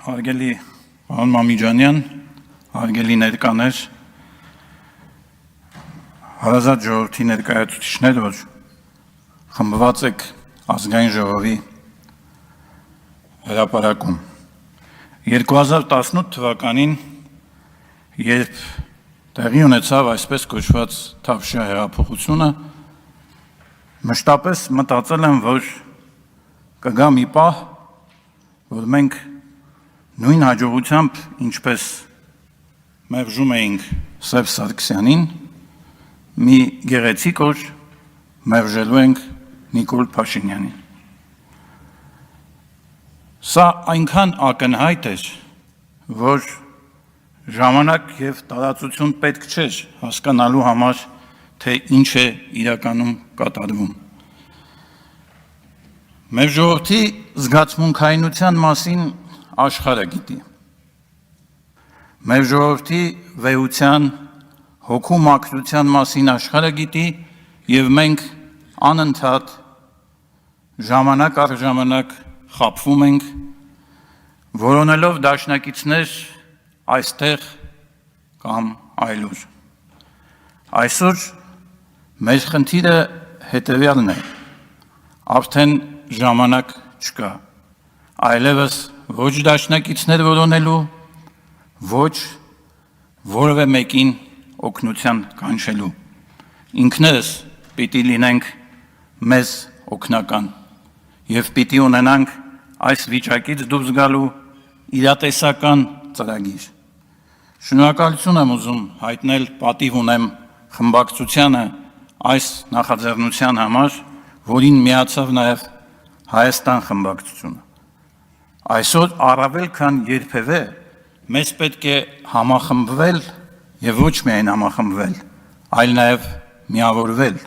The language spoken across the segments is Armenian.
Հարգելի պարոն Մամիջանյան, հարգելի ներկաներ, հարազատ ժողովրդի ներկայացուցիչներ, որ խմբված եք ազգային ժողովի հրապարակում։ 2018 թվականին, երբ տեղի ունեցավ այսպես կոչված Թավշյա հեղափոխությունը, մշտապես մտածել եմ, որ կգա մի պահ, որ մենք նույն հաջողությամբ, ինչպես մերժում էինք Սերժ Սարգսյանին, մի գեղեցիկ օր մերժելու ենք Նիկոլ Փաշինյանին։ Սա այնքան ակնհայտ էր, որ ժամանակ և տարածություն պետք չէր հասկանալու համար, թե ինչ է իրականում կատարվում։ Մեր ժողովրդի զգացմունքայնության մասին աշխարհը գիտի։ Մեր ժողովրդի վեհության, հոգու մաքրության մասին աշխարհը գիտի, և մենք անընդհատ ժամանակ առ ժամանակ խաբվում ենք, որոնելով դաշնակիցներ այստեղ կամ այլուր։ Այսօր մեր խնդիրը հետևյալն է, արդեն ժամանակ չկա, այլևս ոչ դաշնակիցներ որոնելու, ոչ որևէ մեկին օգնության կանչելու։ Ինքներս պիտի լինենք մեզ օգնական և պիտի ունենանք այս վիճակից դուրս գալու իրատեսական ծրագիր։ Շնորհակալություն եմ ուզում հայտնել, պատիվ ունեմ խմբակցությանը այս նախաձեռնության համար, որին միացավ նաև Հայաստան խմբակցությունը։ Այսօր առավել քան երբևէ մեզ պետք է համախմբվել և ոչ միայն համախմբվել, այլ նաև միավորվել,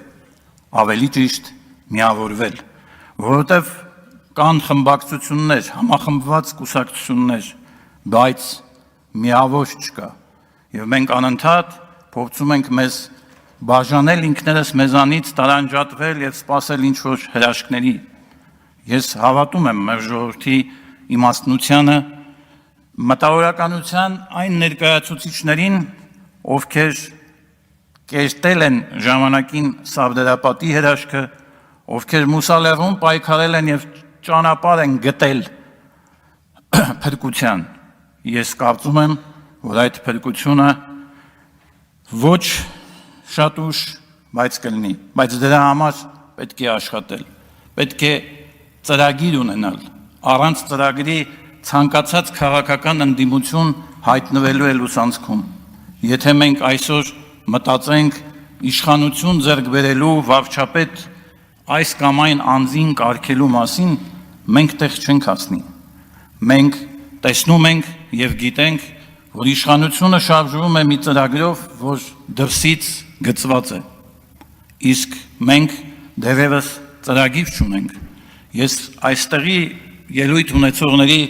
ավելի ճիշտ միավորվել, որովհետև կան խմբակցություններ, համախմբված կուսակցություններ, բայց միավոր չկա, և մենք անընդհատ փորձում ենք մեզ բաժանել ինքներս մեզանից, տարանջատվել և սպասել ինչ-որ հրաշքների։ Ես հավատում եմ մեր ժողովրդի իմաստնությանը, մտավորականության այն ներկայացուցիչներին, ովքեր կերտել են ժամանակին Սարդարապատի հրաշքը, ովքեր Մուսալեռում պայքարել են և ճանապարհ են գտել փրկության։ Ես կարծում եմ, որ այդ փրկությունը ոչ շատ ուշ, բայց կլինի, բայց դրա համար պետք է աշխատել, պետք է ծրագիր ունենալ, առանց ծրագրի ցանկացած քաղաքական ընդդիմություն հայտնվելու է լուսանցքում։ Եթե մենք այսօր մտածենք իշխանություն ձեռք բերելու վարչապետ այս կամ այն անձին կարգելու մասին, մենք տեղ չենք հասնի։ Մենք տեսնում ենք և գիտենք, որ իշխանությունը շարժվում է մի ծրագրով, որ դրսից գծված է, իսկ մենք դեռևս ծրագիր չունենք։ Ես այստեղի ելույթ ունեցողների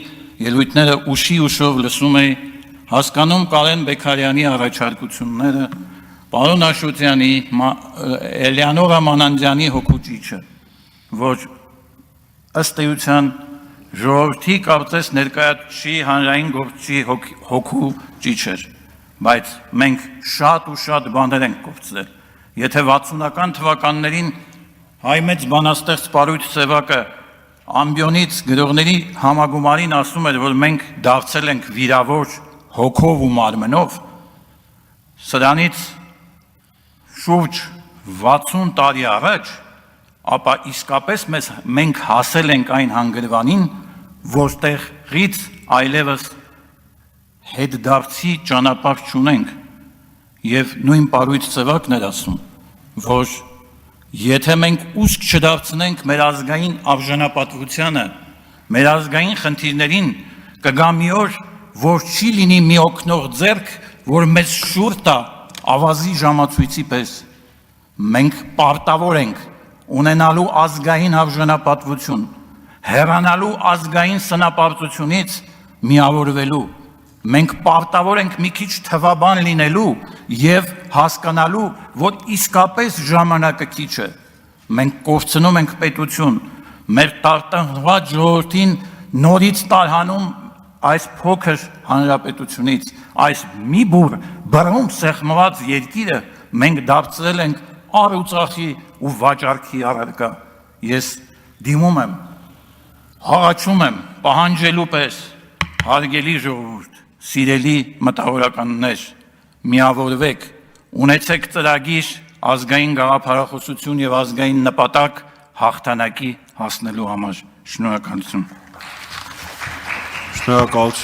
ելույթները ուշով լսում էի, հասկանում Կարեն Բեքարյանի առաջարկությունները, պարոն Աշոտյանի, Էլեոնորա Մանանդյանի հոգու ճիչը, որ ըստ էության ժողովրդի կարծես ներկայացուցիչի հանրային գործի հոգու ճիչ էր, բայց մենք շատ ու շատ բաներ ենք կորցրել։ Եթե 60-ական թվականներին հայ մեծ բանաստեղծ Պարույր Սևակը ամբիոնից գրողների համագումարին ասում էր, որ մենք դարձել ենք վիրավոր հոգով ու մարմնով, սրանից շուրջ 60 տարի առաջ, ապա իսկապես մենք հասել ենք այն հանգրվանին, որտեղից այլևս հետդարձի ճանապարհ չունենք, և նույն Պարույր Սևակն էր ասում, որ եթե մենք ուշք չդարձնենք մեր ազգային արժանապատվությանը, մեր ազգային խնդիրներին, կգա մի օր, որ չի լինի մի օգնող ձեռք, որ մեզ շուռ տա ավազի ժամացույցի պես։ Մենք պարտավոր ենք ունենալու ազգային արժանապատվություն, հեռանալու ազգային սնապարտությունից միավորվելու, մենք պարտավոր ենք մի քիչ թվաբան լինելու և հասկանալու, որ իսկապես ժամանակը քիչ է։ Մենք կորցնում ենք պետություն, մեր տարտանված ժողովրդին նորից տարհանում այս փոքր հանրապետությունից, այս մի բուր բռուն սեղմված երկիրը մենք դարձրել ենք առուծախի ու վաճառքի առարկա։ Ես դիմում եմ, հաղաչում եմ, պահանջելու պես, հարգելի ժողովուրդ, սիրելի մտավորականներ, միավորվեք, ունեցեք ծրագիր, ազգային գաղափարախոսություն եւ ազգային նպատակ հաղթանակի հասնելու համար։ Շնորհակալություն։ Շնորհակալություն։